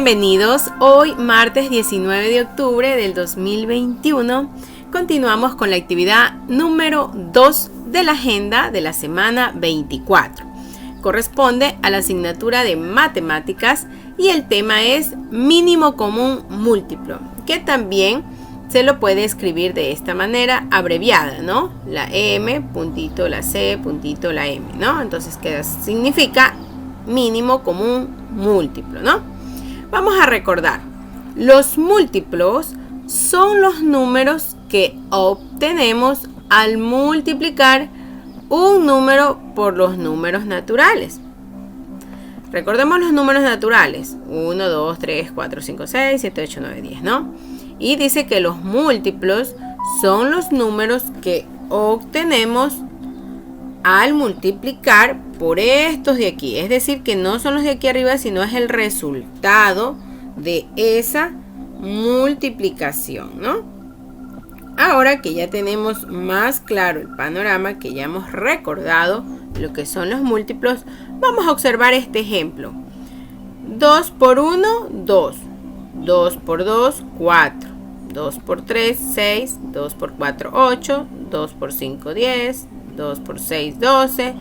Bienvenidos, hoy martes 19 de octubre del 2021 continuamos con la actividad número 2 de la agenda de la semana 24. Corresponde a la asignatura de matemáticas y el tema es mínimo común múltiplo, que también se lo puede escribir de esta manera abreviada, ¿no? La M, puntito, la C, puntito, la M, ¿no? Entonces, ¿qué significa mínimo común múltiplo, ¿no? Vamos a recordar, los múltiplos son los números que obtenemos al multiplicar un número por los números naturales. Recordemos los números naturales, 1, 2, 3, 4, 5, 6, 7, 8, 9, 10, ¿no? Y dice que los múltiplos son los números que obtenemos al multiplicar por estos de aquí. Es decir, que no son los de aquí arriba, sino es el resultado de esa multiplicación, ¿no? Ahora que ya tenemos más claro el panorama, que ya hemos recordado lo que son los múltiplos, vamos a observar este ejemplo. 2 por 1, 2. 2 por 2, 4. 2 por 3, 6. 2 por 4, 8. 2 por 5, 10. 2 por 6, 12.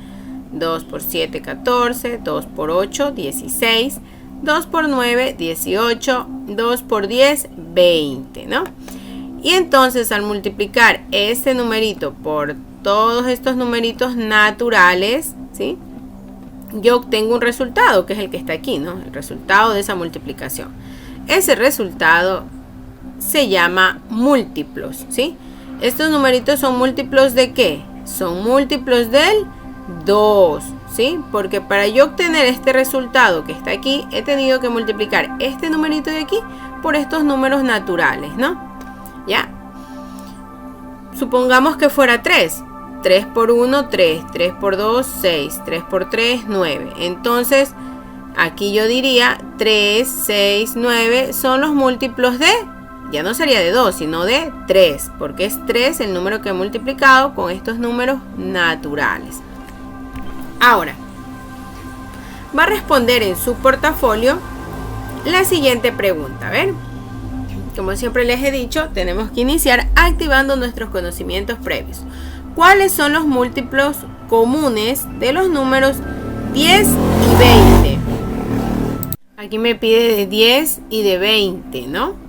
2 por 7, 14. 2 por 8, 16. 2 por 9, 18. 2 por 10, 20, ¿no? Y entonces al multiplicar este numerito por todos estos numeritos naturales, ¿sí? Yo obtengo un resultado, que es el que está aquí, ¿no? El resultado de esa multiplicación. Ese resultado se llama múltiplos, ¿sí? Estos numeritos son múltiplos ¿de qué? Son múltiplos del 2, ¿sí? Porque para yo obtener este resultado que está aquí, he tenido que multiplicar este numerito de aquí por estos números naturales, ¿no? ¿Ya? Supongamos que fuera 3. 3 por 1, 3. 3 por 2, 6. 3 por 3, 9. Entonces, aquí yo diría 3, 6, 9 son los múltiplos de... Ya no sería de 2, sino de 3, porque es 3 el número que he multiplicado con estos números naturales. Ahora, va a responder en su portafolio la siguiente pregunta. A ver, como siempre les he dicho, tenemos que iniciar activando nuestros conocimientos previos. ¿Cuáles son los múltiplos comunes de los números 10 y 20? Aquí me pide de 10 y de 20, ¿no?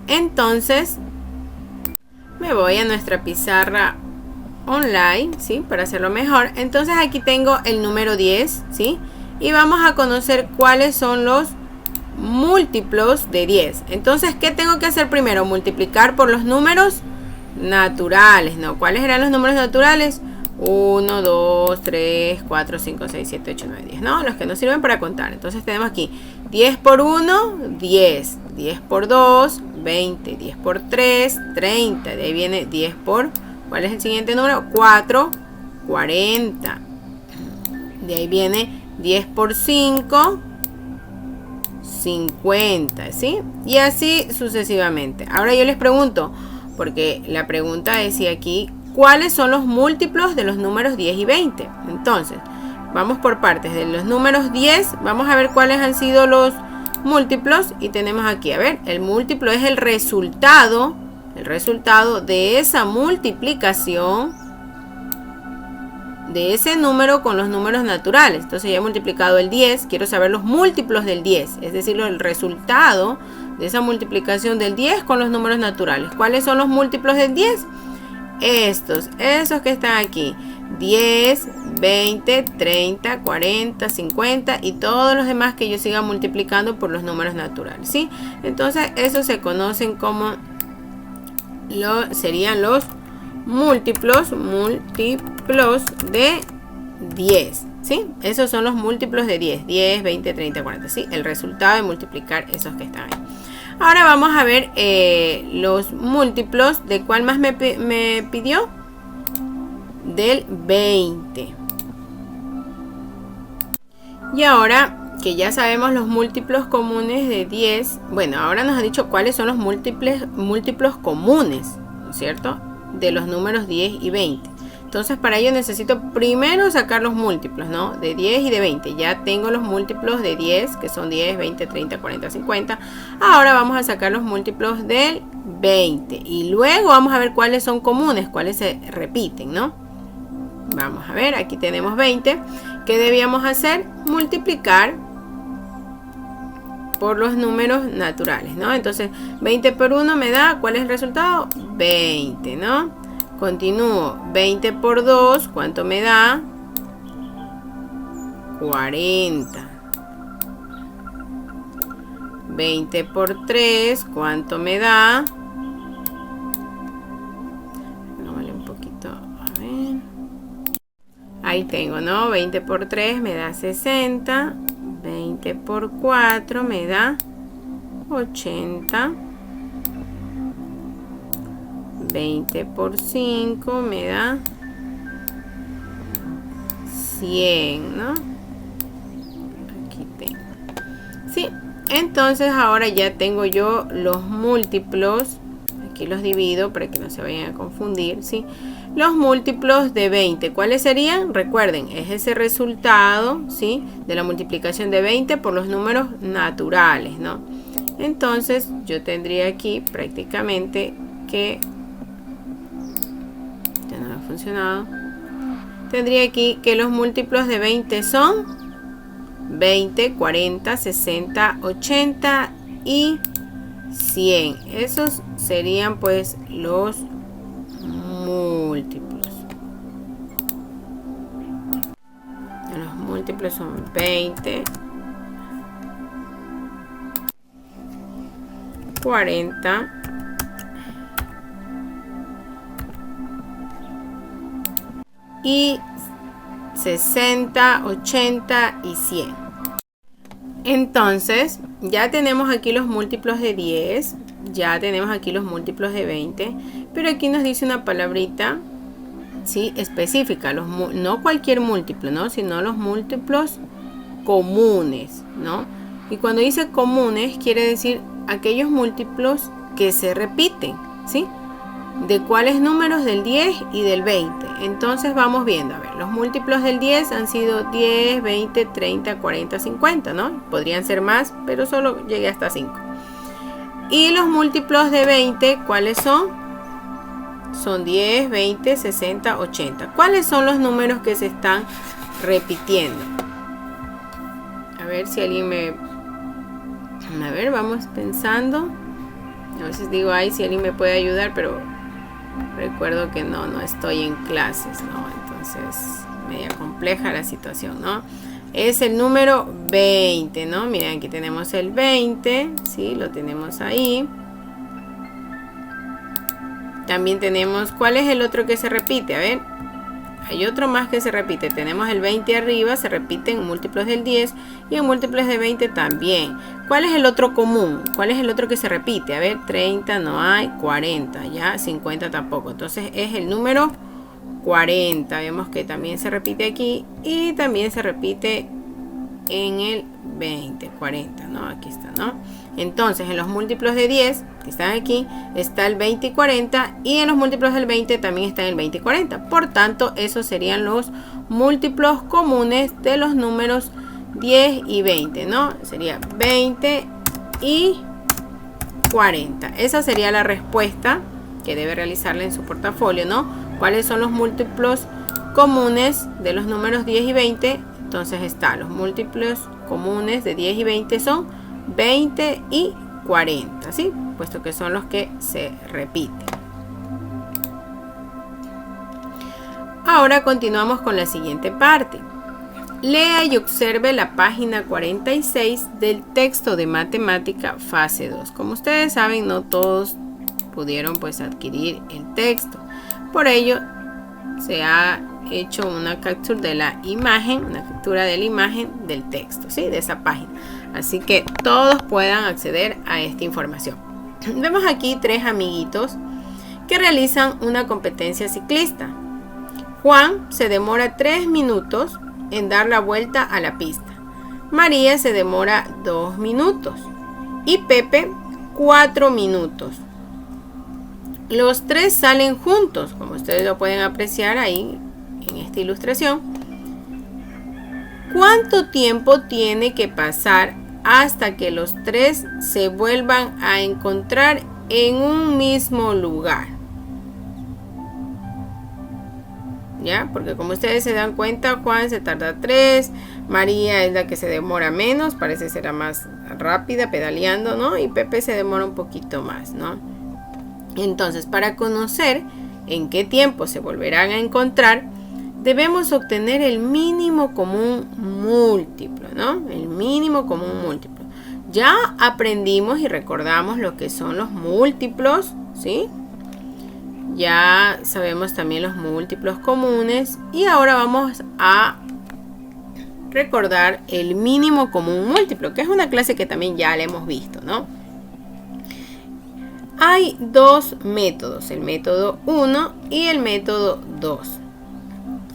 Entonces, me voy a nuestra pizarra online, ¿sí? Para hacerlo mejor. Entonces, aquí tengo el número 10, ¿sí? Y vamos a conocer cuáles son los múltiplos de 10. Entonces, ¿qué tengo que hacer primero? Multiplicar por los números naturales, ¿no? ¿Cuáles eran los números naturales? 1, 2, 3, 4, 5, 6, 7, 8, 9, 10, ¿no? Los que nos sirven para contar. Entonces, tenemos aquí 10 por 1, 10. 10 por 2, 20. 10 por 3, 30. De ahí viene 10 por... ¿Cuál es el siguiente número? 4, 40. De ahí viene 10 por 5, 50, ¿sí? Y así sucesivamente. Ahora yo les pregunto, porque la pregunta decía aquí, ¿cuáles son los múltiplos de los números 10 y 20? Entonces, vamos por partes. De los números 10, vamos a ver cuáles han sido los múltiplos. Y tenemos aquí, a ver, el múltiplo es el resultado de esa multiplicación de ese número con los números naturales. Entonces ya he multiplicado el 10, quiero saber los múltiplos del 10, es decir, el resultado de esa multiplicación del 10 con los números naturales. ¿Cuáles son los múltiplos del 10? Esos que están aquí: 10, 20, 30, 40, 50 y todos los demás que yo siga multiplicando por los números naturales, ¿sí? Entonces esos se conocen como serían los múltiplos de 10, ¿sí? Esos son los múltiplos de 10, 10, 20, 30, 40, ¿sí? El resultado de multiplicar esos que están ahí. Ahora vamos a ver los múltiplos. ¿De cuál más me pidió? Del 20. Y ahora que ya sabemos los múltiplos comunes de 10, bueno, ahora nos ha dicho cuáles son los múltiplos comunes, ¿no es cierto?, de los números 10 y 20. Entonces para ello necesito primero sacar los múltiplos, ¿no? De 10 y de 20. Ya tengo los múltiplos de 10, que son 10, 20, 30, 40, 50. Ahora vamos a sacar los múltiplos del 20. Y luego vamos a ver cuáles son comunes, cuáles se repiten, ¿no? Vamos a ver, aquí tenemos 20. ¿Qué debíamos hacer? Multiplicar por los números naturales, ¿no? Entonces 20 por 1 me da, ¿cuál es el resultado? 20, ¿no? Continúo, 20 por 2, ¿cuánto me da? 40. 20 por 3, ¿cuánto me da? No vale un poquito, a ver. Ahí tengo, ¿no? 20 por 3 me da 60. 20 por 4 me da 80. 20 por 5 me da 100, ¿no? Aquí tengo. Sí, entonces ahora ya tengo yo los múltiplos. Aquí los divido para que no se vayan a confundir, ¿sí? Los múltiplos de 20, ¿cuáles serían? Recuerden, es ese resultado, ¿sí? De la multiplicación de 20 por los números naturales, ¿no? Entonces, yo tendría aquí prácticamente que... Ya no ha funcionado. Tendría aquí que los múltiplos de 20 son 20, 40, 60, 80 y 100. Esos serían pues los múltiplos. Los múltiplos son 20, 40, 60, 80 y 100. Entonces, ya tenemos aquí los múltiplos de 10, ya tenemos aquí los múltiplos de 20, pero aquí nos dice una palabrita, ¿sí? Específica, no cualquier múltiplo, ¿no? Sino los múltiplos comunes, ¿no? Y cuando dice comunes, quiere decir aquellos múltiplos que se repiten, ¿sí? ¿De cuáles números? Del 10 y del 20. Entonces vamos viendo, a ver, los múltiplos del 10 han sido 10, 20, 30, 40, 50, ¿no? Podrían ser más, pero solo llegué hasta 5. Y los múltiplos de 20, ¿cuáles son? Son 10, 20, 60, 80. ¿Cuáles son los números que se están repitiendo? A ver si alguien me... A ver, vamos pensando. A veces digo, ay, si alguien me puede ayudar, pero recuerdo que no estoy en clases, ¿no? Entonces, media compleja la situación, ¿no? Es el número 20, ¿no? Miren, aquí tenemos el 20, ¿sí? Lo tenemos ahí. También tenemos, ¿cuál es el otro que se repite? A ver, hay otro más que se repite. Tenemos el 20 arriba, se repiten en múltiplos del 10 y en múltiplos de 20 también. ¿Cuál es el otro común? ¿Cuál es el otro que se repite? A ver, 30 no hay, 40, ya, 50 tampoco. Entonces es el número 40. Vemos que también se repite aquí y también se repite en el 20, 40, ¿no? Aquí está, ¿no? Entonces en los múltiplos de 10 que están aquí está el 20 y 40 y en los múltiplos del 20 también están el 20 y 40. Por tanto, esos serían los múltiplos comunes de los números 10 y 20, ¿no? Sería 20 y 40. Esa sería la respuesta que debe realizarle en su portafolio, ¿no? ¿Cuáles son los múltiplos comunes de los números 10 y 20? Entonces está, los múltiplos comunes de 10 y 20 son 20 y 40, ¿sí? Puesto que son los que se repiten. Ahora continuamos con la siguiente parte. Lea y observe la página 46 del texto de matemática fase 2. Como ustedes saben, no todos pudieron pues adquirir el texto. Por ello se ha hecho una captura de la imagen, una captura de la imagen del texto, ¿sí? De esa página. Así que todos puedan acceder a esta información. Vemos aquí 3 amiguitos que realizan una competencia ciclista. Juan se demora 3 minutos en dar la vuelta a la pista. María se demora 2 minutos y Pepe 4 minutos. Los 3 salen juntos, como ustedes lo pueden apreciar ahí esta ilustración. ¿Cuánto tiempo tiene que pasar hasta que los tres se vuelvan a encontrar en un mismo lugar? ¿Ya? Porque como ustedes se dan cuenta, Juan se tarda 3, María es la que se demora menos, parece ser la más rápida pedaleando, ¿no? Y Pepe se demora un poquito más, ¿no? Entonces, para conocer en qué tiempo se volverán a encontrar, debemos obtener el mínimo común múltiplo, ¿no? El mínimo común múltiplo. Ya aprendimos y recordamos lo que son los múltiplos, ¿sí? Ya sabemos también los múltiplos comunes y ahora vamos a recordar el mínimo común múltiplo, que es una clase que también ya la hemos visto, ¿no? Hay dos métodos, el método 1 y el método 2.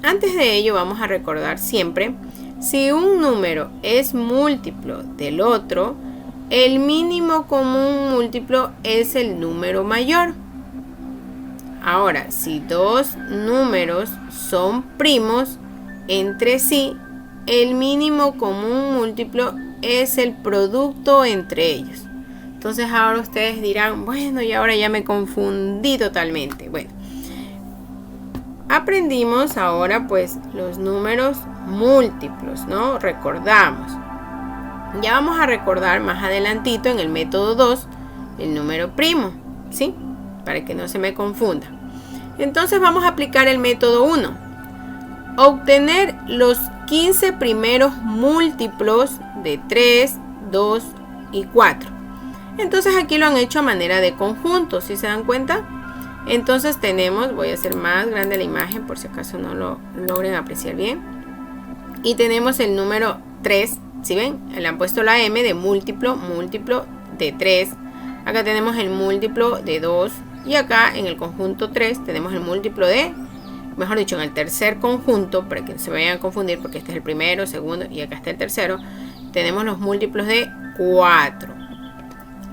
Antes de ello vamos a recordar siempre, si un número es múltiplo del otro, el mínimo común múltiplo es el número mayor. Ahora, si dos números son primos entre sí, el mínimo común múltiplo es el producto entre ellos. Entonces ahora ustedes dirán, bueno, y ahora ya me confundí totalmente. Bueno, aprendimos ahora pues los números múltiplos, ¿no? Recordamos. Ya vamos a recordar más adelantito en el método 2 el número primo, ¿sí? Para que no se me confunda. Entonces vamos a aplicar el método 1. Obtener los 15 primeros múltiplos de 3, 2 y 4. Entonces aquí lo han hecho a manera de conjunto, ¿sí se dan cuenta? Entonces tenemos, voy a hacer más grande la imagen por si acaso no lo logren apreciar bien. Y tenemos el número 3, ¿sí ven? Le han puesto la M de múltiplo, múltiplo de 3. Acá tenemos el múltiplo de 2. Y acá en el conjunto 3 tenemos el múltiplo de, mejor dicho, en el tercer conjunto, para que no se vayan a confundir, porque este es el primero, segundo y acá está el tercero, tenemos los múltiplos de 4.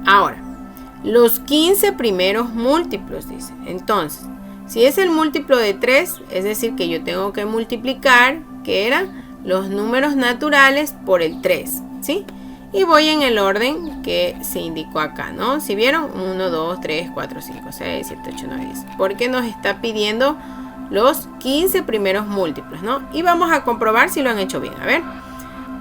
Ahora, los 15 primeros múltiplos, dice. Entonces, si es el múltiplo de 3, es decir, que yo tengo que multiplicar, que eran los números naturales por el 3, ¿sí? Y voy en el orden que se indicó acá, ¿no? Si vieron, 1, 2, 3, 4, 5, 6, 7, 8, 9, 10. Porque nos está pidiendo los 15 primeros múltiplos, ¿no? Y vamos a comprobar si lo han hecho bien. A ver.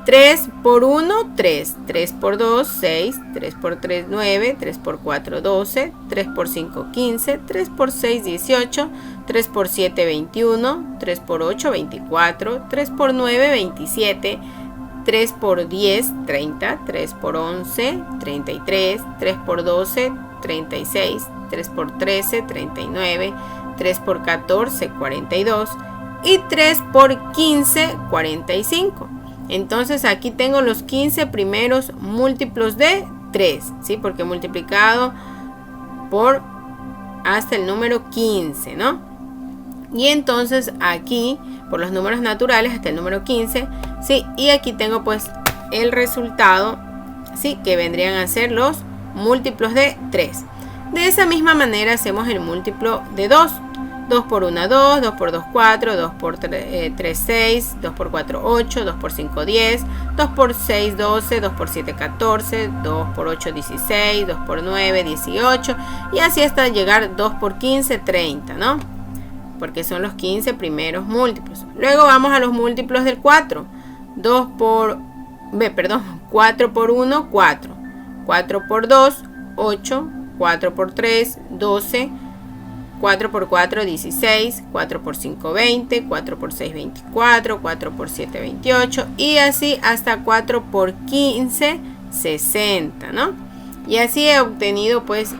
3 por 1, 3. 3 por 2, 6. 3 por 3, 9. 3 por 4, 12. 3 por 5, 15. 3 por 6, 18. 3 por 7, 21. 3 por 8, 24. 3 por 9, 27. 3 por 10, 30, 3 por 11, 33, 3 por 12, 36, 3 por 13, 39, 3 por 14, 42 y 3 por 15, 45. Entonces aquí tengo los 15 primeros múltiplos de 3, ¿sí? Porque he multiplicado por hasta el número 15, ¿no? Y entonces aquí, por los números naturales hasta el número 15, ¿sí? Y aquí tengo pues el resultado, ¿sí? Que vendrían a ser los múltiplos de 3. De esa misma manera hacemos el múltiplo de 2. 2 por 1, 2, 2 por 2, 4, 2 por 3, 6, 2 por 4, 8, 2 por 5, 10, 2 por 6, 12, 2 por 7, 14, 2 por 8, 16, 2 por 9, 18, y así hasta llegar 2 por 15, 30, ¿no? Porque son los 15 primeros múltiplos. Luego vamos a los múltiplos del 4. 4 por 1, 4. 4 por 2, 8. 4 por 3, 12. 4 por 4, 16. 4 por 5, 20. 4 por 6, 24. 4 por 7, 28. Y así hasta 4 por 15, 60, ¿no? Y así he obtenido pues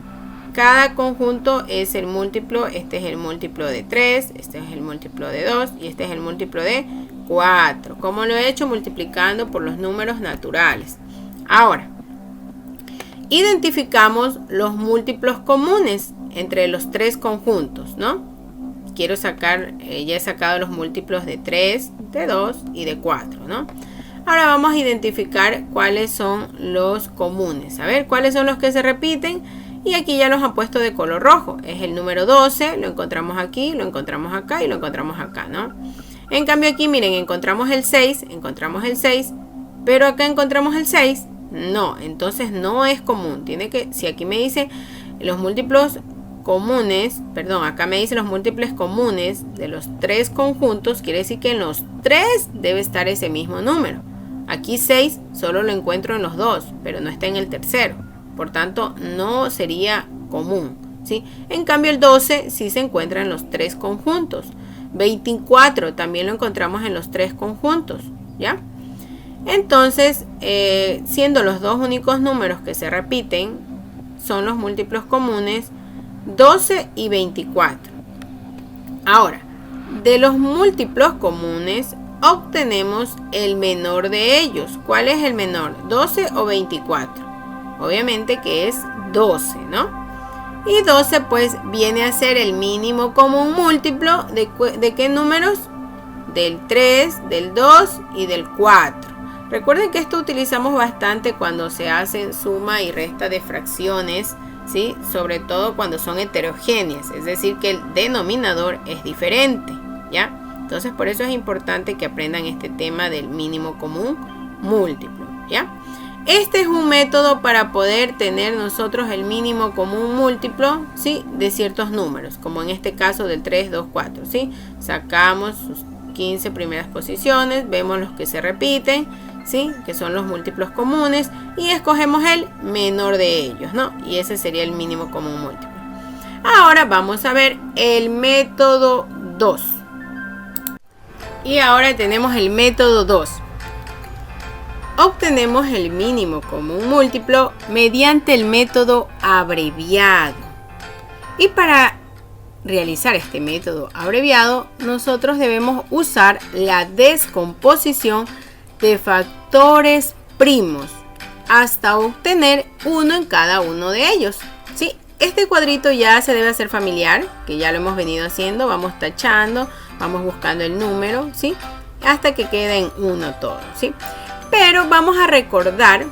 cada conjunto es el múltiplo. Este es el múltiplo de 3, este es el múltiplo de 2 y este es el múltiplo de 4. Como lo he hecho multiplicando por los números naturales. Ahora, identificamos los múltiplos comunes entre los tres conjuntos, ¿no? Quiero sacar, ya he sacado los múltiplos de 3, de 2 y de 4, ¿no? Ahora vamos a identificar cuáles son los comunes. A ver, cuáles son los que se repiten. Y aquí ya los han puesto de color rojo. Es el número 12, lo encontramos aquí, lo encontramos acá y lo encontramos acá, ¿no? En cambio aquí, miren, encontramos el 6, pero acá encontramos el 6. No, entonces no es común. Tiene que, si aquí me dice los múltiplos comunes, perdón, acá me dice los múltiples comunes de los 3 conjuntos, quiere decir que en los 3 debe estar ese mismo número. Aquí 6 solo lo encuentro en los 2, pero no está en el tercero. Por tanto, no sería común, ¿sí? En cambio, el 12 sí se encuentra en los 3 conjuntos. 24 también lo encontramos en los 3 conjuntos, ¿ya? Entonces, siendo los dos únicos números que se repiten, son los múltiplos comunes 12 y 24. Ahora, de los múltiplos comunes, obtenemos el menor de ellos. ¿Cuál es el menor? ¿12 o 24? Obviamente que es 12, ¿no? Y 12 pues viene a ser el mínimo común múltiplo ¿de qué números? Del 3, del 2 y del 4. Recuerden que esto utilizamos bastante cuando se hace suma y resta de fracciones, ¿sí? Sobre todo cuando son heterogéneas, es decir que el denominador es diferente, ¿ya? Entonces por eso es importante que aprendan este tema del mínimo común múltiplo, ¿ya? Este es un método para poder tener nosotros el mínimo común múltiplo, ¿sí? De ciertos números, como en este caso del 3, 2, 4, ¿sí? Sacamos sus 15 primeras posiciones, vemos los que se repiten, ¿sí? Que son los múltiplos comunes, y escogemos el menor de ellos, ¿no? Y ese sería el mínimo común múltiplo. Ahora vamos a ver el método 2. Y ahora tenemos el método 2. Obtenemos el mínimo común múltiplo mediante el método abreviado. Y para realizar este método abreviado, nosotros debemos usar la descomposición de factores primos hasta obtener uno en cada uno de ellos, ¿sí? Este cuadrito ya se debe hacer familiar, que ya lo hemos venido haciendo. Vamos tachando, vamos buscando el número, ¿sí? Hasta que quede en uno todo, ¿sí? Pero vamos a recordar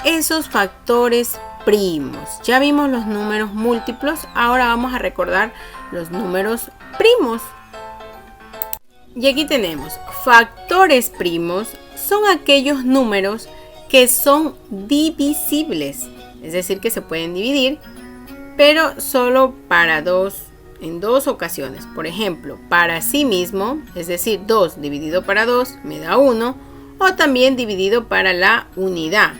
esos factores primos. Ya vimos los números múltiplos, ahora vamos a recordar los números primos. Y aquí tenemos factores primos, son aquellos números que son divisibles, es decir, que se pueden dividir, pero solo para en dos ocasiones. Por ejemplo, para sí mismo, es decir, 2 dividido para 2 me da 1, o también dividido para la unidad.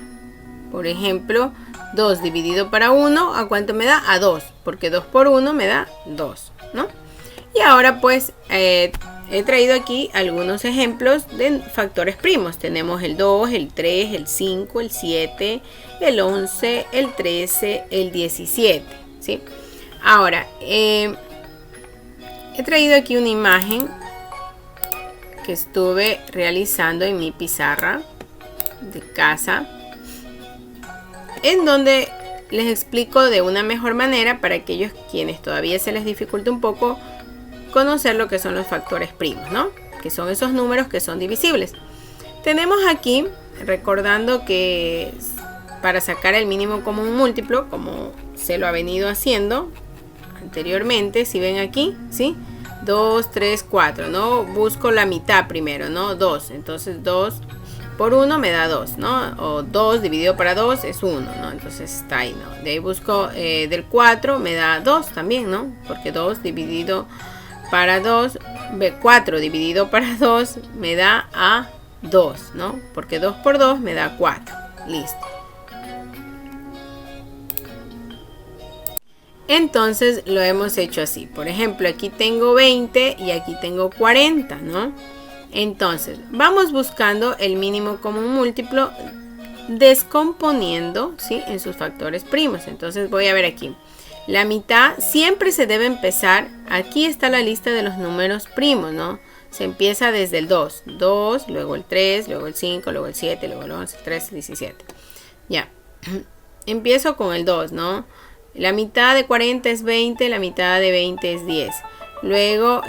Por ejemplo, 2 dividido para 1, ¿a cuánto me da? A 2, porque 2 por 1 me da 2, ¿no? Y ahora pues he traído aquí algunos ejemplos de factores primos. Tenemos el 2, el 3, el 5, el 7, el 11, el 13, el 17, ¿sí? Ahora, he traído aquí una imagen que estuve realizando en mi pizarra de casa, en donde les explico de una mejor manera para aquellos quienes todavía se les dificulta un poco conocer lo que son los factores primos, ¿no? Que son esos números que son divisibles. Tenemos aquí, recordando que para sacar el mínimo común múltiplo, como se lo ha venido haciendo anteriormente, si ven aquí, ¿sí? 2, 3, 4, ¿no? Busco la mitad primero, ¿no? 2, entonces 2 por 1 me da 2, ¿no? O 2 dividido para 2 es 1, ¿no? Entonces está ahí, ¿no? De ahí busco del 4 me da 2 también, ¿no? Porque 2 dividido para 2, 4 dividido para 2 me da a 2, ¿no? Porque 2 por 2 me da 4, listo. Entonces lo hemos hecho así. Por ejemplo, aquí tengo 20 y aquí tengo 40, ¿no? Entonces, vamos buscando el mínimo común múltiplo descomponiendo, ¿sí? En sus factores primos. Entonces voy a ver aquí. La mitad siempre se debe empezar. Aquí está la lista de los números primos, ¿no? Se empieza desde el 2. 2, luego el 3, luego el 5, luego el 7, luego el 11, 13, 17. Ya. Empiezo con el 2, ¿no? La mitad de 40 es 20, la mitad de 20 es 10. Luego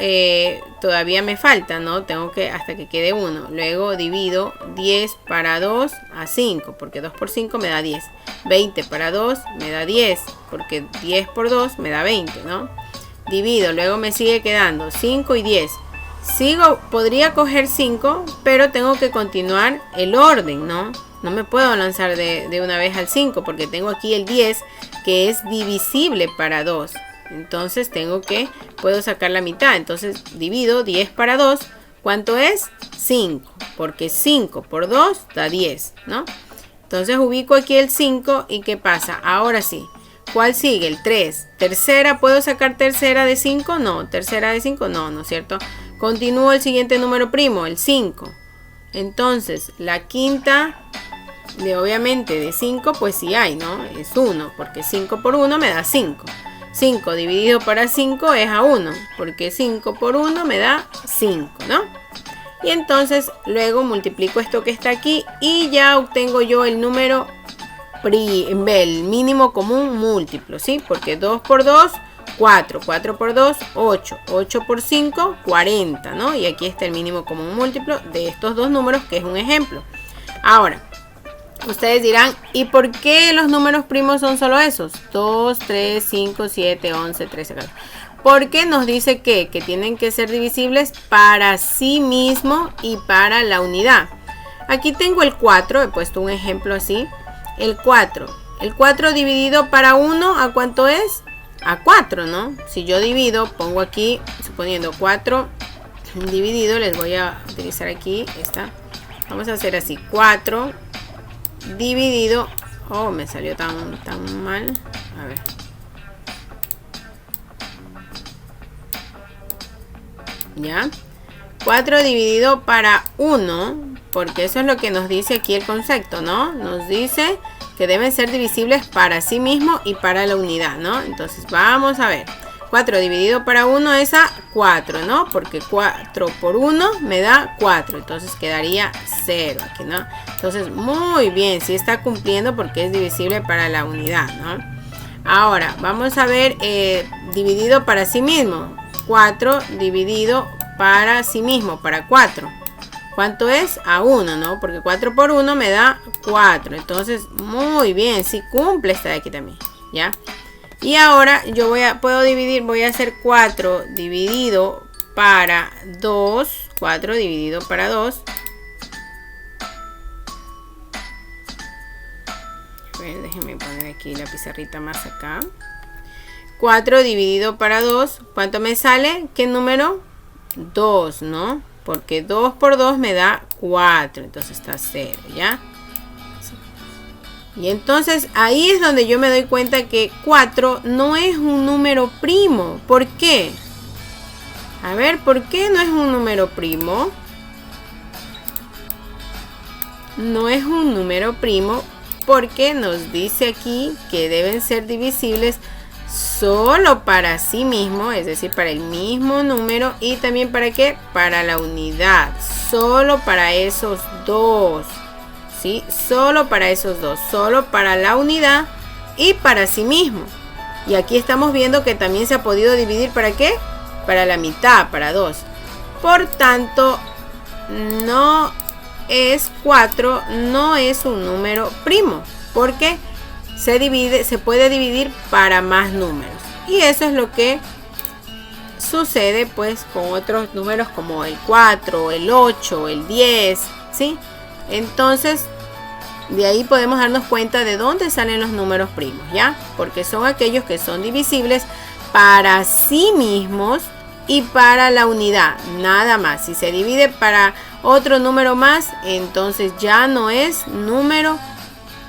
todavía me falta, ¿no? Tengo que hasta que quede 1. Luego divido 10 para 2 a 5, porque 2 por 5 me da 10. 20 para 2 me da 10, porque 10 por 2 me da 20, ¿no? Divido, luego me sigue quedando 5 y 10. podría coger 5, pero tengo que continuar el orden, ¿no? No me puedo lanzar de una vez al 5 porque tengo aquí el 10 que es divisible para 2. Entonces puedo sacar la mitad. Entonces divido 10 para 2. ¿Cuánto es? 5. Porque 5 por 2 da 10, ¿no? Entonces ubico aquí el 5 y ¿qué pasa? Ahora sí. ¿Cuál sigue? El 3. ¿Tercera? ¿Puedo sacar tercera de 5? No. ¿Tercera de 5? No, ¿no es cierto? Continúo el siguiente número primo, el 5. Entonces, la quinta, obviamente de 5, pues sí hay, ¿no? Es 1, porque 5 por 1 me da 5. 5 dividido para 5 es a 1, porque 5 por 1 me da 5, ¿no? Y entonces luego multiplico esto que está aquí y ya obtengo yo el número el mínimo común múltiplo, ¿sí? Porque 2 por 2, 4, 4 por 2, 8, 8 por 5, 40, ¿no? Y aquí está el mínimo común múltiplo de estos dos números, que es un ejemplo. Ahora, ustedes dirán, ¿y por qué los números primos son solo esos? 2, 3, 5, 7, 11, 13, 14. Porque nos dice que tienen que ser divisibles para sí mismo y para la unidad. Aquí tengo el 4, he puesto un ejemplo así. El 4 dividido para 1, ¿a cuánto es? A 4, ¿no? Si yo divido, pongo aquí, suponiendo 4 dividido, les voy a utilizar aquí esta. Vamos a hacer así, 4 dividido, oh, me salió tan mal. A ver. ¿Ya? 4 dividido para 1, porque eso es lo que nos dice aquí el concepto, ¿no? Nos dice que deben ser divisibles para sí mismo y para la unidad, ¿no? Entonces vamos a ver. 4 dividido para 1 es a 4, ¿no? Porque 4 por 1 me da 4, entonces quedaría 0 aquí, ¿no? Entonces, muy bien, sí está cumpliendo porque es divisible para la unidad, ¿no? Ahora, vamos a ver dividido para sí mismo. 4 dividido para sí mismo, para 4. ¿Cuánto es? A 1, ¿no? Porque 4 por 1 me da 4. Entonces, muy bien, sí cumple esta de aquí también, ¿ya? Y ahora yo puedo dividir, voy a hacer 4 dividido para 2. 4 dividido para 2. A ver, déjenme poner aquí la pizarrita más acá. 4 dividido para 2. ¿Cuánto me sale? ¿Qué número? 2, ¿no? Porque 2 por 2 me da 4. Entonces está 0, ¿ya? Y entonces ahí es donde yo me doy cuenta que 4 no es un número primo. ¿Por qué? A ver, ¿por qué no es un número primo? No es un número primo porque nos dice aquí que deben ser divisibles solo para sí mismo, es decir, para el mismo número. Y también ¿para qué? Para la unidad. Solo para esos dos. ¿Sí? Solo para esos dos. Solo para la unidad y para sí mismo. Y aquí estamos viendo que también se ha podido dividir ¿para qué? Para la mitad, para 2. Por tanto, no es 4, no es un número primo. Porque se puede dividir para más números. Y eso es lo que sucede pues con otros números como el 4, el 8, el 10, ¿sí? Entonces, de ahí podemos darnos cuenta de dónde salen los números primos, ¿ya? Porque son aquellos que son divisibles para sí mismos y para la unidad, nada más. Si se divide para otro número más, entonces ya no es número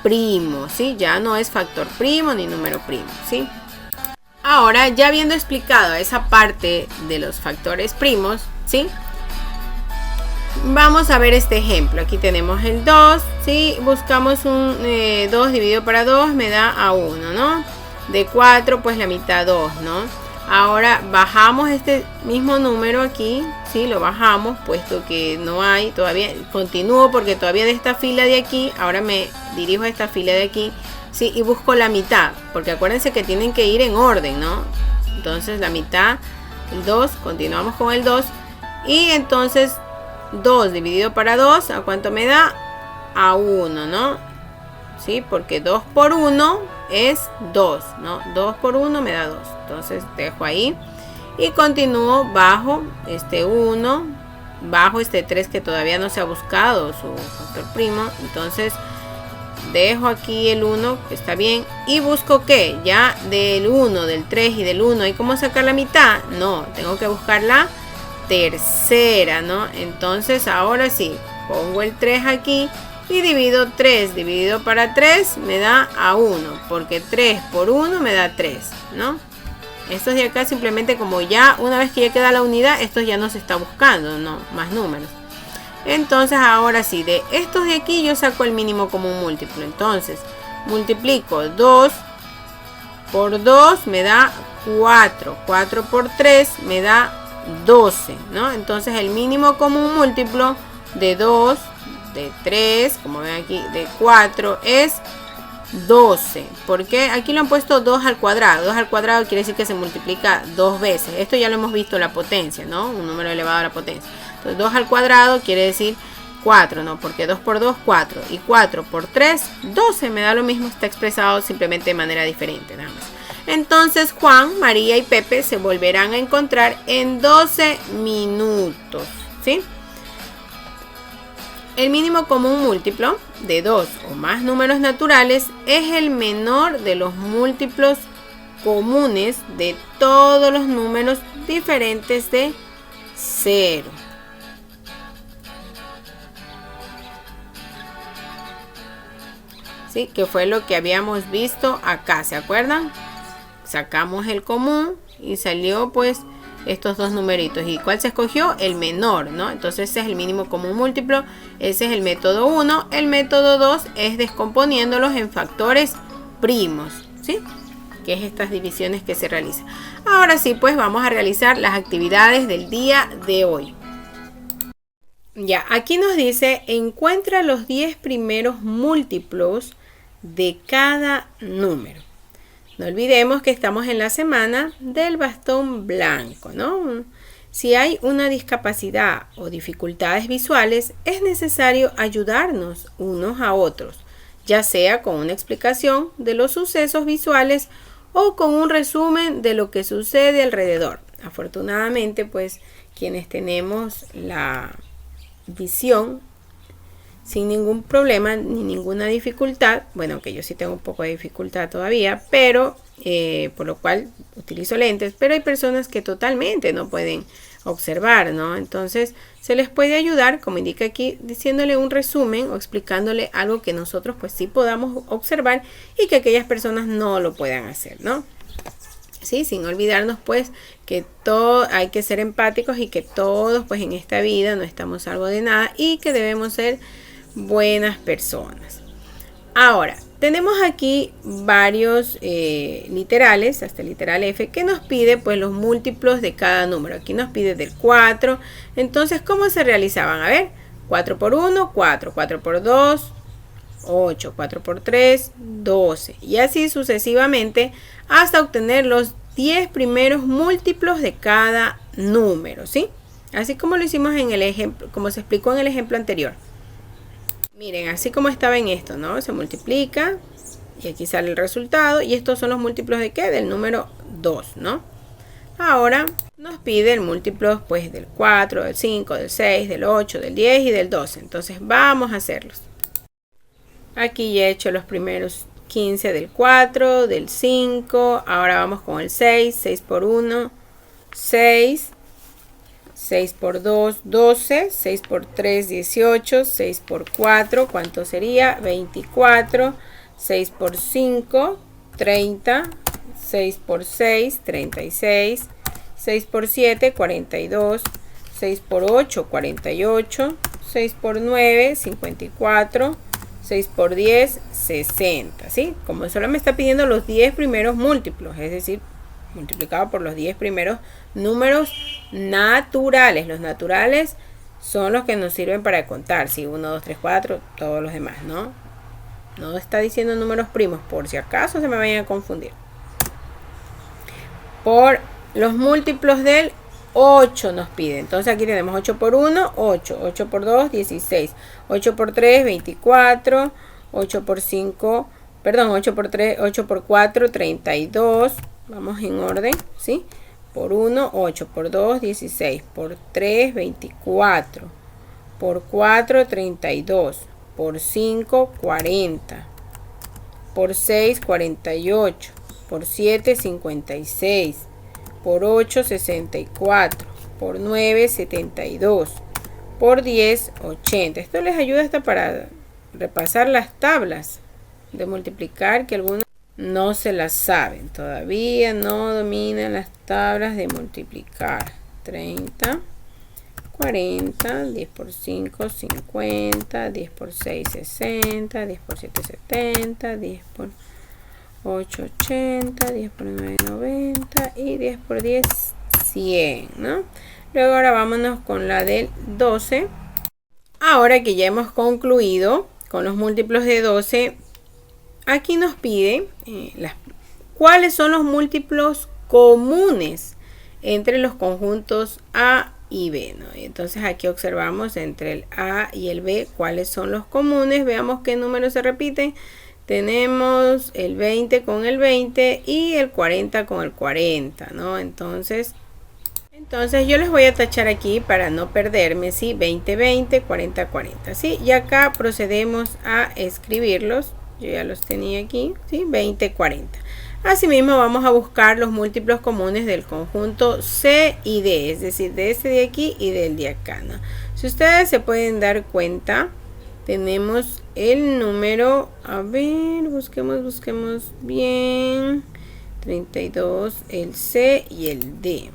primo, ¿sí? Ya no es factor primo ni número primo, ¿sí? Ahora, ya habiendo explicado esa parte de los factores primos, ¿sí? Vamos a ver este ejemplo. Aquí tenemos el 2, ¿sí? Buscamos un 2 dividido para 2 me da a 1, ¿no? De 4, pues la mitad 2, ¿no? Ahora bajamos este mismo número aquí, ¿sí? Lo bajamos, puesto que no hay, todavía continúo porque todavía de esta fila de aquí, ahora me dirijo a esta fila de aquí, ¿sí? Y busco la mitad, porque acuérdense que tienen que ir en orden, ¿no? Entonces la mitad, el 2, continuamos con el 2, y entonces 2 dividido para 2, ¿a cuánto me da? A 1, ¿no? ¿Sí? Porque 2 por 1 es 2, ¿no? 2 por 1 me da 2. Entonces dejo ahí. y continúo bajo este 1, bajo este 3 que todavía no se ha buscado su factor primo. Entonces dejo aquí el 1, que está bien, y busco que ya del 1, del 3 y del 1 hay como sacar la mitad. No, tengo que buscar la tercera, ¿no? Entonces ahora sí, pongo el 3 aquí y divido 3 dividido para 3 me da a 1, porque 3 por 1 me da 3, ¿no? Estos de acá simplemente, como ya una vez que ya queda la unidad, estos ya no se está buscando, no más números. Entonces ahora sí, de estos de aquí yo saco el mínimo común múltiplo. Entonces multiplico 2 por 2 me da 4, 4 por 3 me da 12, ¿no? Entonces el mínimo común múltiplo de 2, de 3, como ven aquí, de 4 es 12. Porque aquí lo han puesto 2 al cuadrado. 2 al cuadrado quiere decir que se multiplica 2 veces. Esto ya lo hemos visto, la potencia, ¿no? Un número elevado a la potencia. Entonces 2 al cuadrado quiere decir 4, ¿no? Porque 2 por 2, 4. Y 4 por 3, 12. Me da lo mismo, está expresado simplemente de manera diferente, nada más. Entonces Juan, María y Pepe se volverán a encontrar en 12 minutos, ¿sí? El mínimo común múltiplo de 2 o más números naturales es el menor de los múltiplos comunes de todos los números diferentes de 0. ¿Sí? Que fue lo que habíamos visto acá, ¿se acuerdan? Sacamos el común y salió pues estos dos numeritos. ¿Y cuál se escogió? El menor, ¿no? Entonces ese es el mínimo común múltiplo. Ese es el método 1. El método 2 es descomponiéndolos en factores primos, ¿sí? Que es estas divisiones que se realizan. Ahora sí, pues vamos a realizar las actividades del día de hoy. Ya, aquí nos dice, encuentra los 10 primeros múltiplos de cada número. No olvidemos que estamos en la semana del bastón blanco, ¿no? Si hay una discapacidad o dificultades visuales, es necesario ayudarnos unos a otros, ya sea con una explicación de los sucesos visuales o con un resumen de lo que sucede alrededor. Afortunadamente, pues, quienes tenemos la visión sin ningún problema ni ninguna dificultad, bueno, que yo sí tengo un poco de dificultad todavía, pero por lo cual utilizo lentes, pero hay personas que totalmente no pueden observar, ¿no? Entonces se les puede ayudar, como indica aquí, diciéndole un resumen o explicándole algo que nosotros pues sí podamos observar y que aquellas personas no lo puedan hacer, ¿no? Sí, sin olvidarnos pues que hay que ser empáticos y que todos pues en esta vida no estamos salvo de nada y que debemos ser buenas personas. Ahora, tenemos aquí varios literales, hasta el literal F, que nos pide pues los múltiplos de cada número. Aquí nos pide del 4. Entonces, ¿cómo se realizaban? A ver, 4 por 1, 4, 4 por 2, 8, 4 por 3, 12. Y así sucesivamente hasta obtener los 10 primeros múltiplos de cada número, ¿sí? Así como lo hicimos en el ejemplo, como se explicó en el ejemplo anterior. Miren, así como estaba en esto, ¿no? Se multiplica y aquí sale el resultado. Y estos son los múltiplos de ¿qué? Del número 2, ¿no? Ahora nos pide el múltiplo pues del 4, del 5, del 6, del 8, del 10 y del 12. Entonces vamos a hacerlos. Aquí ya he hecho los primeros 15 del 4, del 5. Ahora vamos con el 6. 6 por 1, 6. 6 por 2, 12. 6 por 3, 18. 6 por 4, ¿cuánto sería? 24. 6 por 5, 30. 6 por 6, 36. 6 por 7, 42. 6 por 8, 48. 6 por 9, 54. 6 por 10, 60, ¿sí? Como solo me está pidiendo los 10 primeros múltiplos, es decir, multiplicado por los 10 primeros números naturales. Los naturales son los que nos sirven para contar, ¿sí? 1, 2, 3, 4, todos los demás, ¿no? No está diciendo números primos, por si acaso se me vayan a confundir. Por los múltiplos del 8 nos pide. Entonces aquí tenemos 8 por 1, 8. 8 por 2, 16. 8 por 3, 24. 8 por 5, perdón, 8 por 3, 8 por 4, 32. Vamos en orden, ¿sí? por 1, 8, por 2, 16, por 3, 24, por 4, 32, por 5, 40, por 6, 48, por 7, 56, por 8, 64, por 9, 72, por 10, 80. Esto les ayuda hasta para repasar las tablas de multiplicar, que algunos no se las saben, todavía no dominan las tablas de multiplicar. 30, 40, 10 por 5, 50, 10 por 6, 60, 10 por 7, 70, 10 por 8, 80, 10 por 9, 90 y 10 por 10, 100, ¿no? Luego ahora vámonos con la del 12. Ahora que ya hemos concluido con los múltiplos de 12, aquí nos pide cuáles son los múltiplos comunes entre los conjuntos A y B, ¿no? Entonces aquí observamos entre el A y el B cuáles son los comunes. Veamos qué números se repiten. Tenemos el 20 con el 20 y el 40 con el 40, ¿no? Entonces yo les voy a tachar aquí para no perderme, ¿sí? 20, 20, 40, 40, ¿sí? Y acá procedemos a escribirlos. Yo ya los tenía aquí, ¿sí? 20, 40. Asimismo vamos a buscar los múltiplos comunes del conjunto C y D, es decir, de este de aquí y del de acá, ¿no? Si ustedes se pueden dar cuenta, tenemos el número, a ver, busquemos bien, 32, el C y el D.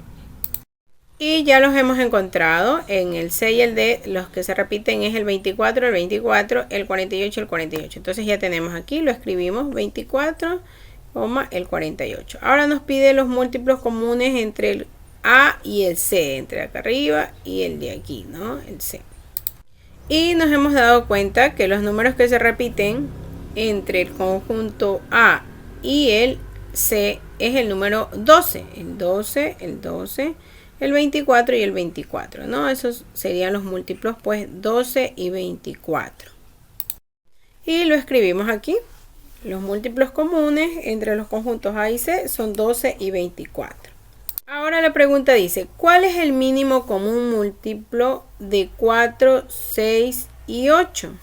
Y ya los hemos encontrado. En el C y el D los que se repiten es el 24, el 24, el 48 y el 48. Entonces ya tenemos aquí, lo escribimos 24, el 48. Ahora nos pide los múltiplos comunes entre el A y el C, entre acá arriba y el de aquí, ¿no? El C. Y nos hemos dado cuenta que los números que se repiten entre el conjunto A y el C es el número 12, el 12, el 12, el 24 y el 24, ¿no? Esos serían los múltiplos, pues 12 y 24. Y lo escribimos aquí. Los múltiplos comunes entre los conjuntos A y C son 12 y 24. Ahora la pregunta dice, ¿cuál es el mínimo común múltiplo de 4, 6 y 8?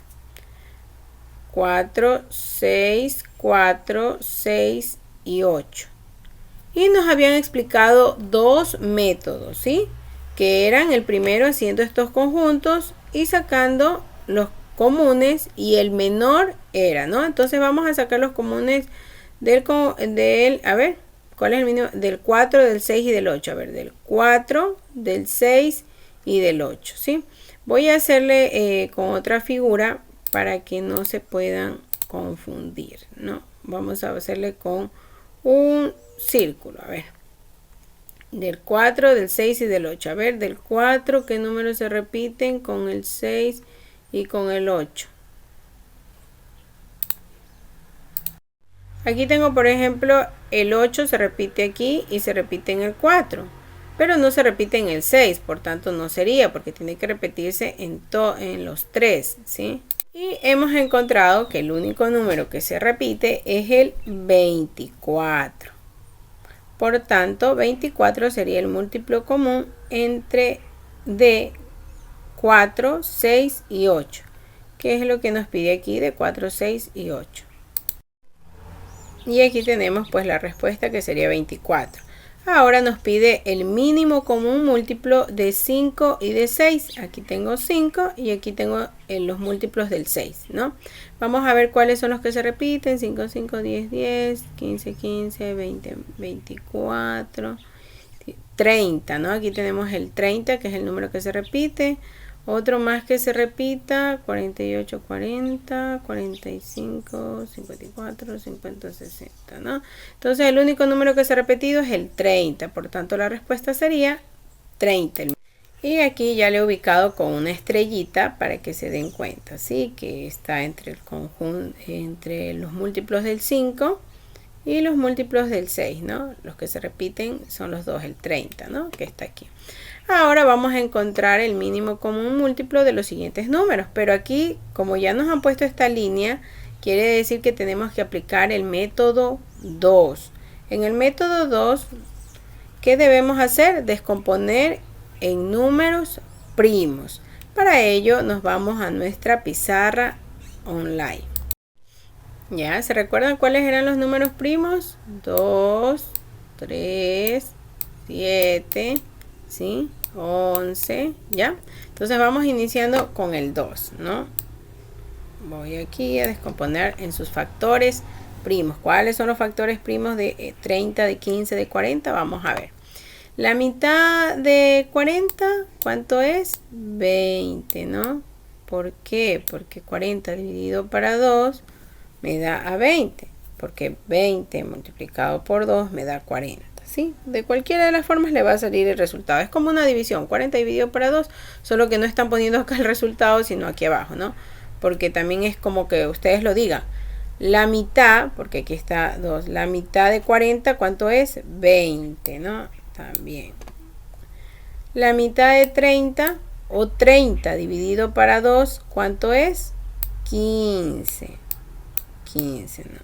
4, 6, 4, 6 y 8. Y nos habían explicado dos métodos, ¿sí? Que eran el primero haciendo estos conjuntos y sacando los comunes, y el menor era, ¿no? Entonces vamos a sacar los comunes a ver, ¿cuál es el mínimo? Del 4, del 6 y del 8. A ver, del 4, del 6 y del 8, ¿sí? Voy a hacerle con otra figura para que no se puedan confundir, ¿no? Vamos a hacerle con un círculo, a ver, del 4, del 6 y del 8. A ver, del 4, ¿qué números se repiten con el 6 y con el 8? Aquí tengo, por ejemplo, el 8 se repite aquí y se repite en el 4, pero no se repite en el 6, por tanto no sería, porque tiene que repetirse en los 3, ¿sí? Y hemos encontrado que el único número que se repite es el 24. Por tanto, 24 sería el múltiplo común entre D, 4, 6 y 8. ¿Qué es lo que nos pide aquí de 4, 6 y 8? Y aquí tenemos pues la respuesta, que sería 24. Ahora nos pide el mínimo común múltiplo de 5 y de 6. Aquí tengo 5 y aquí tengo los múltiplos del 6, ¿no? Vamos a ver cuáles son los que se repiten. 5, 5, 10, 10, 15, 15, 20, 24, 30, ¿no? Aquí tenemos el 30, que es el número que se repite. Otro más que se repita, 48, 40, 45, 54, 50, 60, ¿no? Entonces el único número que se ha repetido es el 30, por tanto la respuesta sería 30. Y aquí ya le he ubicado con una estrellita para que se den cuenta, ¿sí? Que está entre el conjunto, entre los múltiplos del 5 y los múltiplos del 6, ¿no? Los que se repiten son los dos, el 30, ¿no? Que está aquí. Ahora vamos a encontrar el mínimo común múltiplo de los siguientes números, pero aquí, como ya nos han puesto esta línea, quiere decir que tenemos que aplicar el método 2. En el método 2, ¿Qué debemos hacer? Descomponer en números primos. Para ello nos vamos a nuestra pizarra online. ¿Ya? ¿Se recuerdan cuáles eran los números primos? 2, 3, 7, ¿sí? 11, ¿ya? Entonces vamos iniciando con el 2, ¿no? Voy aquí a descomponer en sus factores primos. ¿Cuáles son los factores primos de 30, de 15, de 40? Vamos a ver. La mitad de 40, ¿cuánto es? 20, ¿no? ¿Por qué? Porque 40 dividido para 2 me da a 20. Porque 20 multiplicado por 2 me da 40. ¿Sí? De cualquiera de las formas le va a salir el resultado. Es como una división. 40 dividido para 2, solo que no están poniendo acá el resultado, sino aquí abajo, ¿no? Porque también es como que ustedes lo digan. La mitad, porque aquí está 2, la mitad de 40, ¿cuánto es? 20, ¿no? También. La mitad de 30 o 30 dividido para 2, ¿cuánto es? 15. 15, ¿no?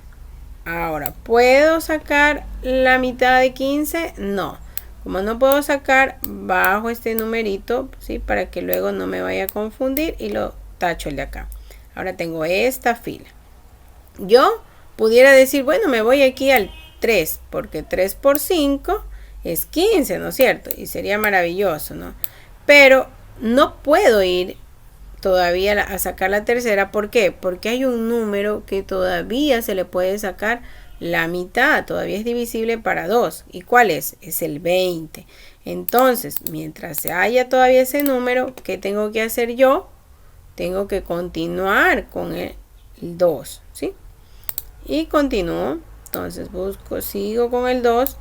Ahora, ¿puedo sacar la mitad de 15? No. Como no puedo sacar, bajo este numerito, ¿sí? Para que luego no me vaya a confundir y lo tacho el de acá. Ahora tengo esta fila. Yo pudiera decir, bueno, me voy aquí al 3, porque 3 por 5 es 15, ¿no es cierto? Y sería maravilloso, ¿no? Pero no puedo ir todavía a sacar la tercera. ¿Por qué? Porque hay un número que todavía se le puede sacar la mitad, todavía es divisible para 2. ¿Y cuál es? Es el 20. Entonces, mientras haya todavía ese número, ¿qué tengo que hacer yo? Tengo que continuar con el 2, ¿sí? Y continúo. Entonces sigo con el 2.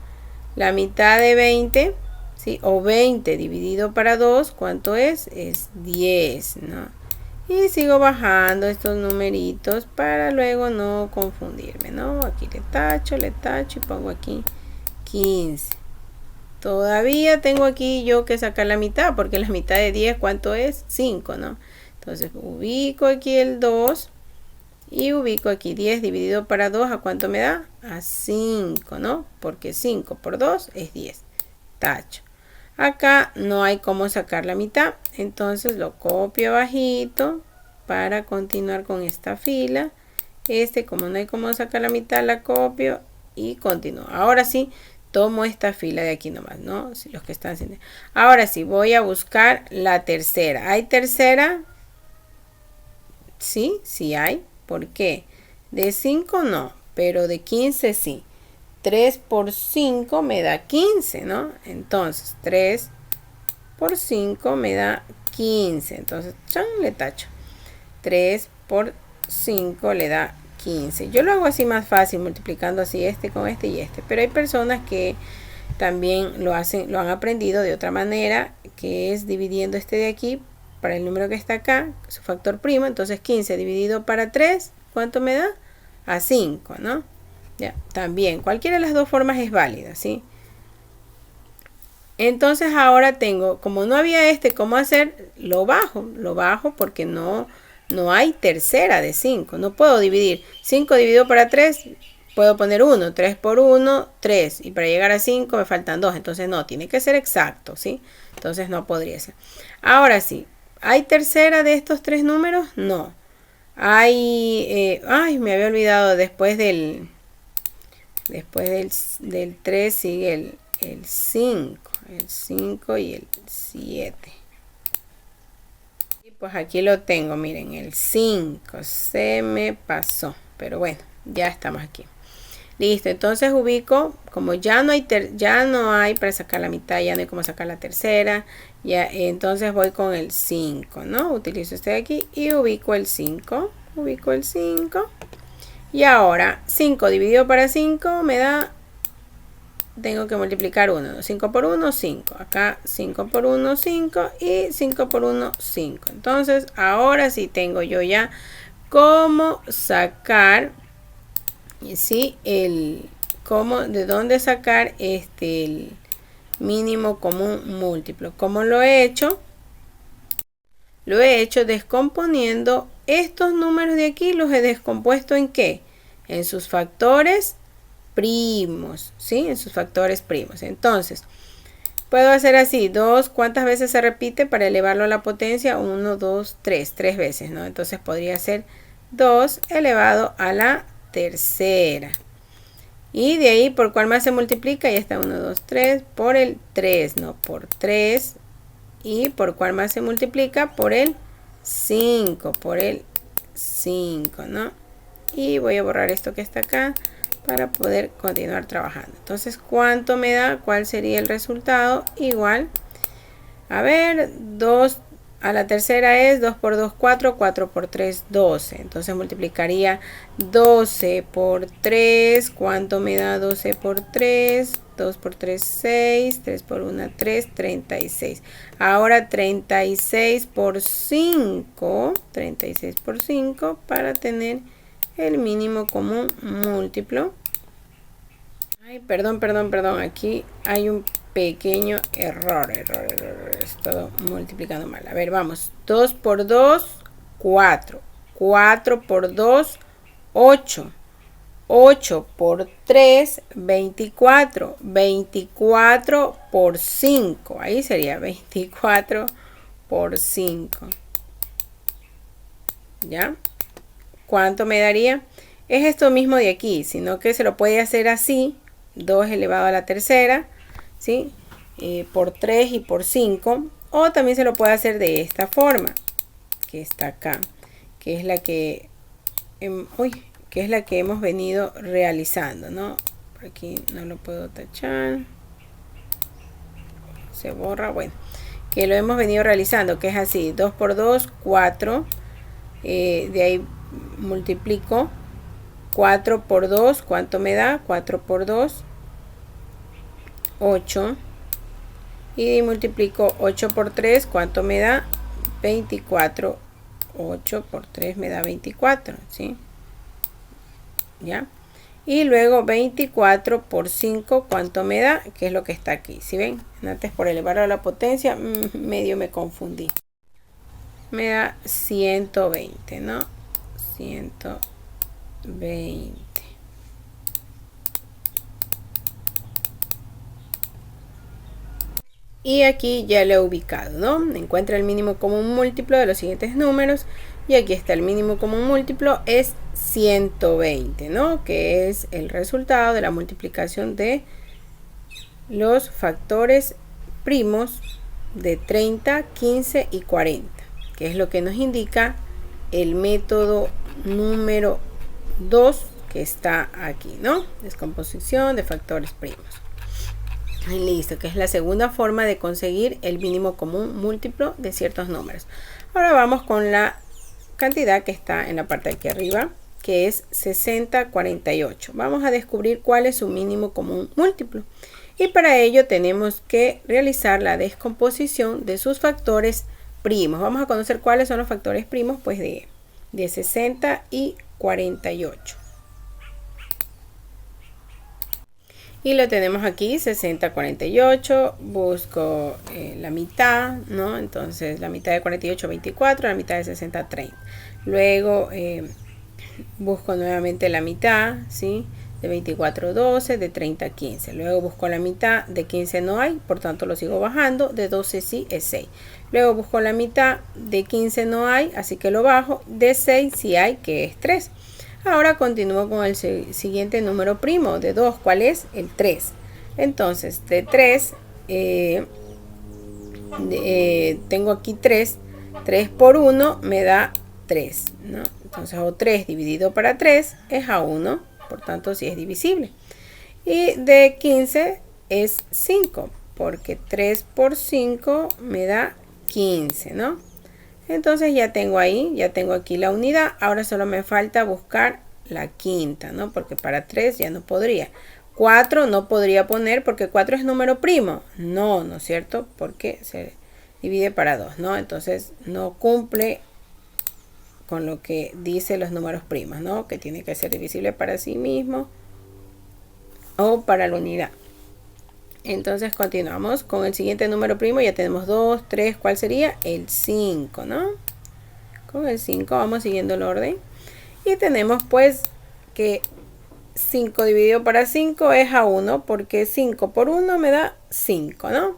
La mitad de 20, ¿sí? O 20 dividido para 2, ¿cuánto es? Es 10, ¿no? Y sigo bajando estos numeritos para luego no confundirme, ¿no? Aquí le tacho y pongo aquí 15. Todavía tengo aquí yo que sacar la mitad, porque la mitad de 10, ¿cuánto es? 5, ¿no? Entonces ubico aquí el 2 y ubico aquí 10 dividido para 2, ¿a cuánto me da? A 5, ¿no? Porque 5 por 2 es 10. Tacho. Acá no hay cómo sacar la mitad, entonces lo copio abajito para continuar con esta fila. Como no hay cómo sacar la mitad, la copio y continúo. Ahora sí, tomo esta fila de aquí nomás, ¿no? Si los que están haciendo. Ahora sí, voy a buscar la tercera. ¿Hay tercera? Sí, sí hay. ¿Por qué? De 5 no, pero de 15 sí. 3 por 5 me da 15, ¿no? Entonces, 3 por 5 me da 15. Entonces, ¡chan! Le tacho. 3 por 5 le da 15. Yo lo hago así más fácil, multiplicando así este con este y este. Pero hay personas que también lo han aprendido de otra manera, que es dividiendo este de aquí para el número que está acá, su factor primo. Entonces, 15 dividido para 3, ¿cuánto me da? A 5, ¿no? Ya, también, cualquiera de las dos formas es válida, ¿sí? Entonces ahora tengo, como no había ¿cómo hacer? Lo bajo porque no hay tercera de 5. No puedo dividir 5 dividido para 3, puedo poner 1, 3 por 1, 3. Y para llegar a 5 me faltan 2, entonces no, tiene que ser exacto, ¿sí? Entonces no podría ser. Ahora sí, ¿hay tercera de estos tres números? No. Hay, me había olvidado, después del 3 sigue el 5. El 5 y el 7. Y pues aquí lo tengo, miren, el 5. Se me pasó. Pero bueno, ya estamos aquí. Listo, entonces ubico, como ya no hay para sacar la mitad, ya no hay como sacar la tercera. Ya, entonces voy con el 5, ¿no? Utilizo este de aquí y ubico el 5. Ubico el 5. Y ahora, 5 dividido para 5 me da, tengo que multiplicar 1. 5 por 1, 5. Acá 5 por 1, 5. Y 5 por 1, 5. Entonces, ahora sí tengo yo ya cómo sacar, ¿sí? De dónde sacar el mínimo común múltiplo. ¿Cómo lo he hecho? Lo he hecho descomponiendo estos números de aquí, los he descompuesto ¿en qué? En sus factores primos, ¿sí? En sus factores primos. Entonces, puedo hacer así, 2, ¿cuántas veces se repite para elevarlo a la potencia? 1, 2, 3, 3 veces, ¿no? Entonces podría ser 2 elevado a la tercera. Y de ahí, ¿por cuál más se multiplica? Ya está 1, 2, 3, por el 3, ¿no? Por 3. ¿Y por cuál más se multiplica? Por el 5, por el 5, ¿no? Y voy a borrar esto que está acá para poder continuar trabajando. Entonces, ¿cuánto me da? ¿Cuál sería el resultado? Igual, a ver, 2 a la tercera es 2 por 2, 4, 4 por 3, 12. Entonces multiplicaría 12 por 3. ¿Cuánto me da 12 por 3? 2 por 3, 6. 3 por 1, 3, 36. Ahora 36 por 5. 36 por 5 para tener el mínimo común múltiplo. Ay, perdón. Aquí hay un pequeño error. Estoy multiplicando mal. A ver, vamos. 2 por 2, 4. 4 por 2, 8. 8 por 3, 24. 24 por 5. Ahí sería 24 por 5. ¿Ya? ¿Cuánto me daría? Es esto mismo de aquí, sino que se lo puede hacer así. 2 elevado a la tercera, ¿sí? Por 3 y por 5. O también se lo puede hacer de esta forma, que está acá, que es la que, que es la que hemos venido realizando, ¿no? Por aquí no lo puedo tachar. Se borra, bueno. Que lo hemos venido realizando, que es así. 2 por 2, 4. De ahí multiplico 4 por 2, ¿cuánto me da? 4 por 2, 8. Y multiplico 8 por 3, ¿cuánto me da? 24. 8 por 3 me da 24, ¿sí? ¿Ya? Y luego 24 por 5, ¿cuánto me da? Que es lo que está aquí, ¿sí ven? Antes por elevarlo a la potencia, medio me confundí. Me da 120, ¿no? 120. Y aquí ya lo he ubicado, ¿no? Encuentra el mínimo común múltiplo de los siguientes números. Y aquí está el mínimo común múltiplo, es 120, ¿no? Que es el resultado de la multiplicación de los factores primos de 30, 15 y 40. Que es lo que nos indica el método número 2 que está aquí, ¿no? Descomposición de factores primos. Y listo, que es la segunda forma de conseguir el mínimo común múltiplo de ciertos números. Ahora vamos con la cantidad que está en la parte de aquí arriba, que es 6048. Vamos a descubrir cuál es su mínimo común múltiplo. Y para ello tenemos que realizar la descomposición de sus factores primos. Vamos a conocer cuáles son los factores primos, pues de 60 y 48. Y lo tenemos aquí, 60, 48, busco la mitad, ¿no? Entonces la mitad de 48, 24, la mitad de 60, 30. Luego busco nuevamente la mitad, ¿sí? De 24, 12, de 30, 15. Luego busco la mitad, de 15 no hay, por tanto lo sigo bajando, de 12 sí es 6. Luego busco la mitad, de 15 no hay, así que lo bajo, de 6 sí hay, que es 3. Ahora continúo con el siguiente número primo de 2. ¿Cuál es? El 3. Entonces, de 3, tengo aquí 3. 3 por 1 me da 3, ¿no? Entonces, o 3 dividido para 3 es a 1. Por tanto, sí es divisible. Y de 15 es 5. Porque 3 por 5 me da 15, ¿no? Entonces ya tengo ahí, ya tengo aquí la unidad. Ahora solo me falta buscar la quinta, ¿no? Porque para 3 ya no podría. 4 no podría poner porque 4 es número primo. No, ¿no es cierto? Porque se divide para 2, ¿no? Entonces no cumple con lo que dice los números primos, ¿no? Que tiene que ser divisible para sí mismo o para la unidad. Entonces continuamos con el siguiente número primo. Ya tenemos 2, 3, ¿cuál sería? El 5, ¿no? Con el 5 vamos siguiendo el orden. Y tenemos pues que 5 dividido para 5 es a 1, porque 5 por 1 me da 5, ¿no?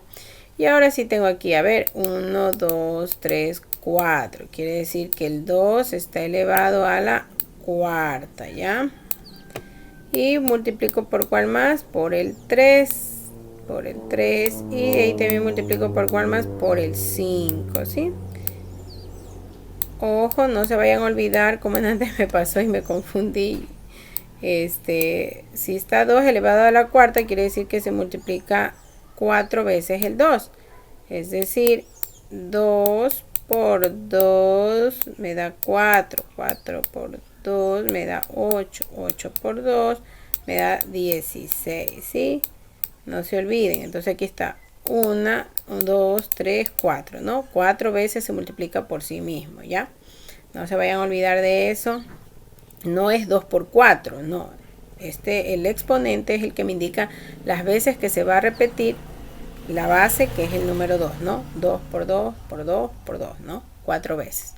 Y ahora sí tengo aquí, a ver, 1, 2, 3, 4. Quiere decir que el 2 está elevado a la cuarta, ¿ya? Y multiplico por cuál más, por el 3. Por el 3. Y ahí también multiplico por cuál más, por el 5, ¿sí? Ojo, no se vayan a olvidar, como antes me pasó y me confundí. Si está 2 elevado a la cuarta, quiere decir que se multiplica 4 veces el 2. Es decir, 2 por 2 me da 4. 4 por 2 me da 8. 8 por 2 me da 16, ¿sí? No se olviden. Entonces aquí está 1, 2, 3, 4, ¿no? 4 veces se multiplica por sí mismo, ¿ya? No se vayan a olvidar de eso. No es 2 por 4, no. El exponente es el que me indica las veces que se va a repetir la base, que es el número 2, ¿no? 2 por 2 por 2 por 2, ¿no? 4 veces.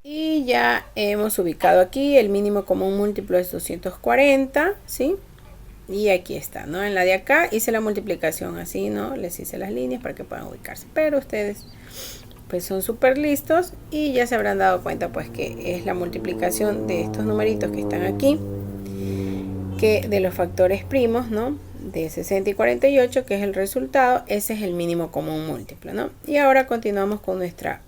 Y ya hemos ubicado aquí el mínimo común múltiplo es 240, ¿sí? Y aquí está, ¿no? En la de acá hice la multiplicación así, ¿no? Les hice las líneas para que puedan ubicarse. Pero ustedes pues son súper listos y ya se habrán dado cuenta pues que es la multiplicación de estos numeritos que están aquí, que de los factores primos, ¿no? De 60 y 48, que es el resultado. Ese es el mínimo común múltiplo, ¿no? Y ahora continuamos con nuestra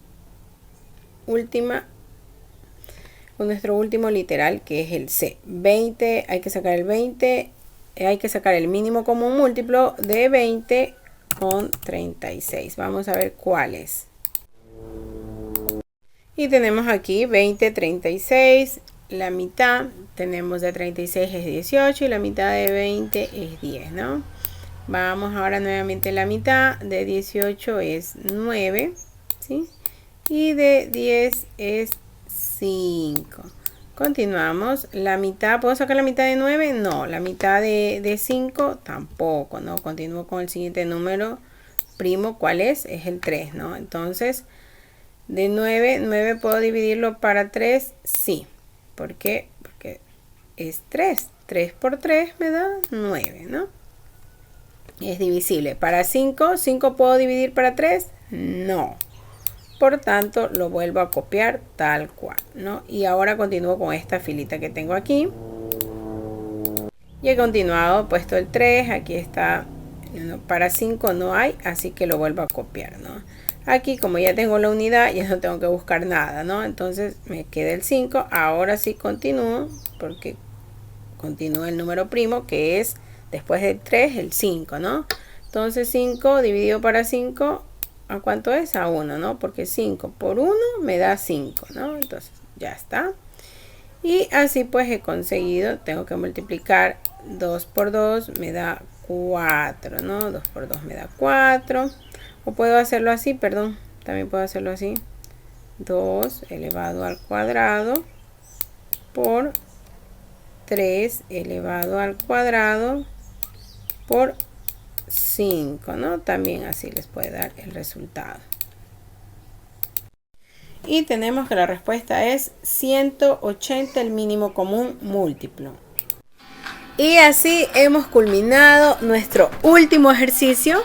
con nuestro último literal, que es el C. 20, hay que sacar el 20, hay que sacar el mínimo común múltiplo de 20 con 36. Vamos a ver cuál es. Y tenemos aquí 20, 36, la mitad, tenemos de 36 es 18 y la mitad de 20 es 10, ¿no? Vamos ahora nuevamente, la mitad de 18 es 9, ¿sí? Y de 10 es 5. Continuamos, la mitad, ¿puedo sacar la mitad de 9? No, la mitad de 5 tampoco, ¿no? Continúo con el siguiente número primo, ¿cuál es? Es el 3, ¿no? Entonces, de 9 puedo dividirlo para 3, sí. ¿Por qué? Porque es 3. 3 por 3 me da 9, ¿no? Es divisible. Para 5, ¿5 puedo dividir para 3? No. Por tanto, lo vuelvo a copiar tal cual, ¿no? Y ahora continúo con esta filita que tengo aquí. Y he continuado, puesto el 3, aquí está. Para 5 no hay, así que lo vuelvo a copiar, ¿no? Aquí, como ya tengo la unidad, ya no tengo que buscar nada, ¿no? Entonces me queda el 5. Ahora sí continúo, porque continúa el número primo, que es después del 3, el 5, ¿no? Entonces 5 dividido para 5, ¿a cuánto es? A 1, ¿no? Porque 5 por 1 me da 5, ¿no? Entonces ya está. Y así pues he conseguido, tengo que multiplicar 2 por 2, me da 4, ¿no? 2 por 2 me da 4. O puedo hacerlo así, perdón, también puedo hacerlo así. 2 elevado al cuadrado por 3 elevado al cuadrado por 5, ¿no? También así les puede dar el resultado. Y tenemos que la respuesta es 180, el mínimo común múltiplo. Y así hemos culminado nuestro último ejercicio.